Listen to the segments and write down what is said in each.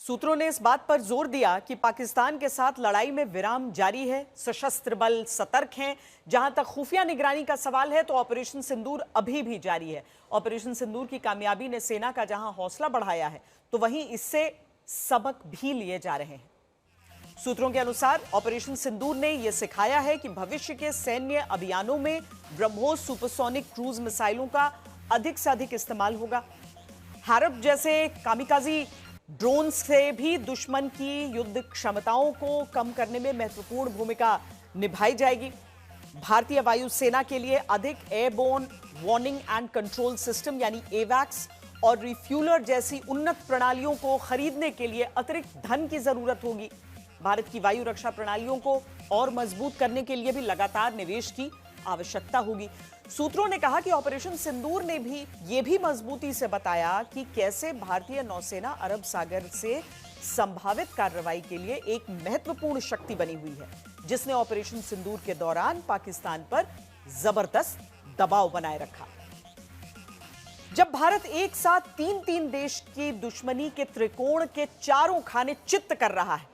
सूत्रों ने इस बात पर जोर दिया कि पाकिस्तान के साथ लड़ाई में विराम जारी है, सशस्त्र बल सतर्क हैं। जहां तक खुफिया निगरानी का सवाल है तो ऑपरेशन सिंदूर अभी भी जारी है। ऑपरेशन सिंदूर की कामयाबी ने सेना का जहां हौसला बढ़ाया है तो वहीं इससे सबक भी लिए जा रहे हैं। सूत्रों के अनुसार ऑपरेशन सिंदूर ने यह सिखाया है कि भविष्य के सैन्य अभियानों में ब्रह्मोस सुपरसोनिक क्रूज मिसाइलों का अधिक से अधिक इस्तेमाल होगा। हैरप जैसे कामिकाजी ड्रोन से भी दुश्मन की युद्ध क्षमताओं को कम करने में महत्वपूर्ण भूमिका निभाई जाएगी। भारतीय वायुसेना के लिए अधिक airborne warning and control system यानी एवैक्स और रिफ्यूलर जैसी उन्नत प्रणालियों को खरीदने के लिए अतिरिक्त धन की जरूरत होगी। भारत की वायु रक्षा प्रणालियों को और मजबूत करने के लिए भी लगातार निवेश की आवश्यकता होगी। सूत्रों ने कहा कि ऑपरेशन सिंदूर ने भी यह भी मजबूती से बताया कि कैसे भारतीय नौसेना अरब सागर से संभावित कार्रवाई के लिए एक महत्वपूर्ण शक्ति बनी हुई है, जिसने ऑपरेशन सिंदूर के दौरान पाकिस्तान पर जबरदस्त दबाव बनाए रखा। जब भारत एक साथ तीन देश की दुश्मनी के त्रिकोण के चारों खाने चित्त कर रहा है,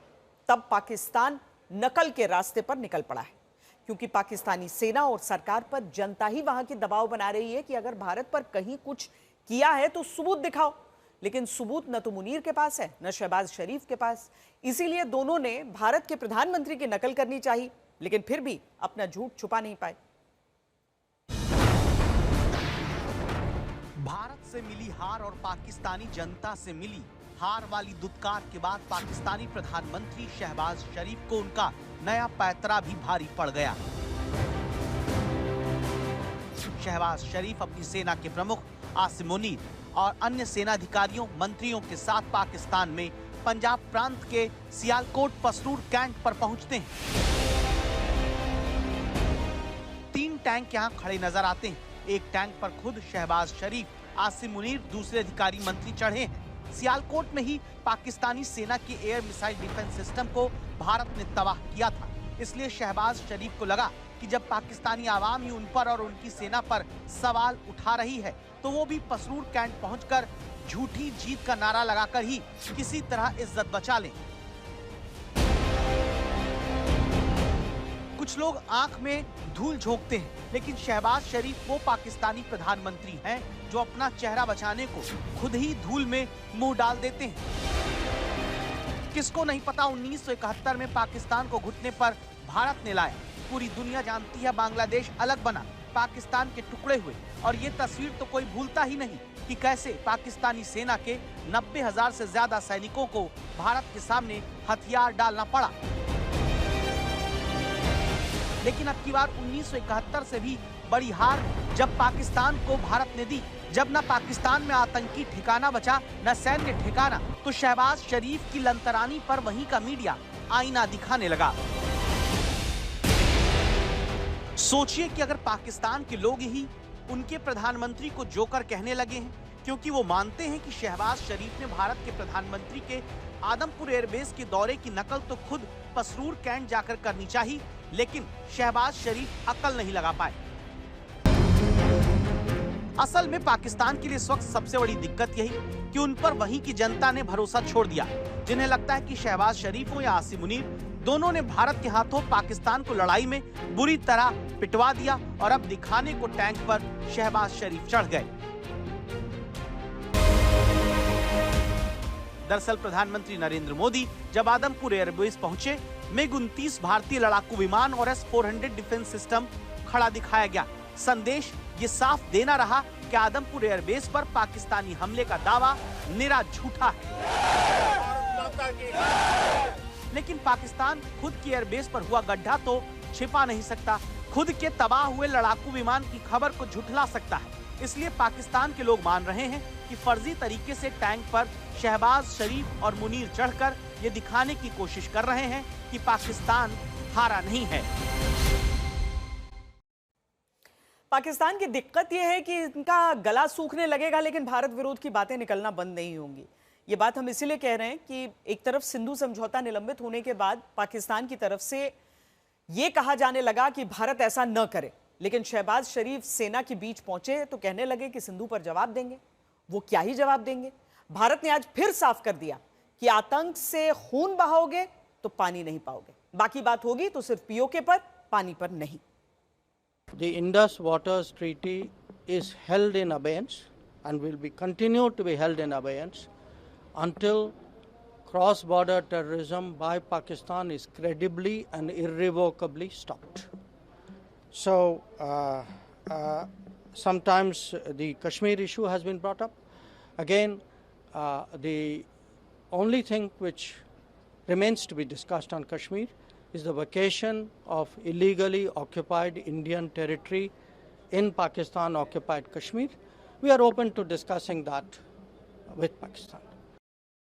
तब पाकिस्तान नकल के रास्ते पर निकल पड़ा है, क्योंकि पाकिस्तानी सेना और सरकार पर जनता ही वहां की दबाव बना रही है कि अगर भारत पर कहीं कुछ किया है तो सबूत दिखाओ। लेकिन सबूत न तो मुनीर के पास है न शहबाज शरीफ के पास। इसीलिए दोनों ने भारत के प्रधानमंत्री की नकल करनी चाहिए, लेकिन फिर भी अपना झूठ छुपा नहीं पाए। भारत से मिली हार और पाकिस्तानी जनता से मिली हार वाली दुत्कार के बाद पाकिस्तानी प्रधानमंत्री शहबाज शरीफ को उनका नया पैतरा भी भारी पड़ गया। शहबाज शरीफ अपनी सेना के प्रमुख आसिम मुनीर और अन्य सेनाधिकारियों मंत्रियों के साथ पाकिस्तान में पंजाब प्रांत के सियालकोट पसरूर कैंट पर पहुंचते हैं। 3 टैंक यहां खड़े नजर आते हैं। एक टैंक पर खुद शहबाज शरीफ, आसिम मुनीर, दूसरे अधिकारी मंत्री चढ़े हैं। सियालकोट में ही पाकिस्तानी सेना के एयर मिसाइल डिफेंस सिस्टम को भारत ने तबाह किया था। इसलिए शहबाज शरीफ को लगा कि जब पाकिस्तानी आवाम ही उन पर और उनकी सेना पर सवाल उठा रही है तो वो भी पसरूर कैंट पहुंचकर झूठी जीत का नारा लगाकर ही किसी तरह इज्जत बचा लें। कुछ लोग आंख में धूल झोंकते हैं, लेकिन शहबाज शरीफ वो पाकिस्तानी प्रधानमंत्री हैं जो अपना चेहरा बचाने को खुद ही धूल में मुंह डाल देते हैं। किसको नहीं पता 1971 में पाकिस्तान को घुटने पर भारत ने लाया। पूरी दुनिया जानती है बांग्लादेश अलग बना, पाकिस्तान के टुकड़े हुए, और ये तस्वीर तो कोई भूलता ही नहीं कि कैसे पाकिस्तानी सेना के 90,000 से ज्यादा सैनिकों को भारत के सामने हथियार डालना पड़ा। लेकिन अब की बार 1971 से भी बड़ी हार जब पाकिस्तान को भारत ने दी। जब न पाकिस्तान में आतंकी ठिकाना बचा न सैन्य ठिकाना, तो शहबाज शरीफ की लंतरानी पर वहीं का मीडिया आईना दिखाने लगा। सोचिए कि अगर पाकिस्तान के लोग ही उनके प्रधानमंत्री को जोकर कहने लगे हैं, क्योंकि वो मानते हैं कि शहबाज शरीफ ने भारत के प्रधानमंत्री के आदमपुर एयरबेस के दौरे की नकल तो खुद पसरूर कैंट जाकर करनी चाहिए, लेकिन शहबाज शरीफ अकल नहीं लगा पाए। असल में पाकिस्तान के लिए इस वक्त सबसे बड़ी दिक्कत यही कि उन पर वहीं की जनता ने भरोसा छोड़ दिया, जिन्हें लगता है कि शहबाज शरीफ हो या आसिम मुनीर, दोनों ने भारत के हाथों पाकिस्तान को लड़ाई में बुरी तरह पिटवा दिया और अब दिखाने को टैंक पर शहबाज शरीफ चढ़ गए। दरअसल प्रधानमंत्री नरेंद्र मोदी जब आदमपुर एयरबेस पहुंचे, MiG-29 भारतीय लड़ाकू विमान और S-400 डिफेंस सिस्टम खड़ा दिखाया गया। संदेश ये साफ देना रहा कि आदमपुर एयरबेस पर पाकिस्तानी हमले का दावा निरा झूठा है। लेकिन पाकिस्तान खुद की एयरबेस पर हुआ गड्ढा तो छिपा नहीं सकता, खुद के तबाह हुए लड़ाकू विमान की खबर को झुठला सकता है। इसलिए पाकिस्तान के लोग मान रहे हैं कि फर्जी तरीके से टैंक पर शहबाज शरीफ और मुनीर चढ़कर ये दिखाने की कोशिश कर रहे हैं कि पाकिस्तान हारा नहीं है। पाकिस्तान की दिक्कत यह है कि इनका गला सूखने लगेगा, लेकिन भारत विरोध की बातें निकलना बंद नहीं होंगी। ये बात हम इसीलिए कह रहे हैं कि एक तरफ सिंधु समझौता निलंबित होने के बाद पाकिस्तान की तरफ से ये कहा जाने लगा कि भारत ऐसा न करे, लेकिन शहबाज शरीफ सेना के बीच पहुंचे तो कहने लगे कि सिंधु पर जवाब देंगे। वो क्या ही जवाब देंगे। भारत ने आज फिर साफ कर दिया कि आतंक से खून बहाओगे तो पानी नहीं पाओगे, बाकी बात होगी तो सिर्फ पीओके पर, पानी पर नहीं। The Indus Waters Treaty is held in abeyance and will be continued to be held in abeyance until cross-border terrorism by Pakistan is credibly and irrevocably stopped. So, sometimes the Kashmir issue has been brought up. Again, the only thing which remains to be discussed on Kashmir is the vacation of illegally occupied Indian territory in Pakistan-occupied Kashmir. We are open to discussing that with Pakistan.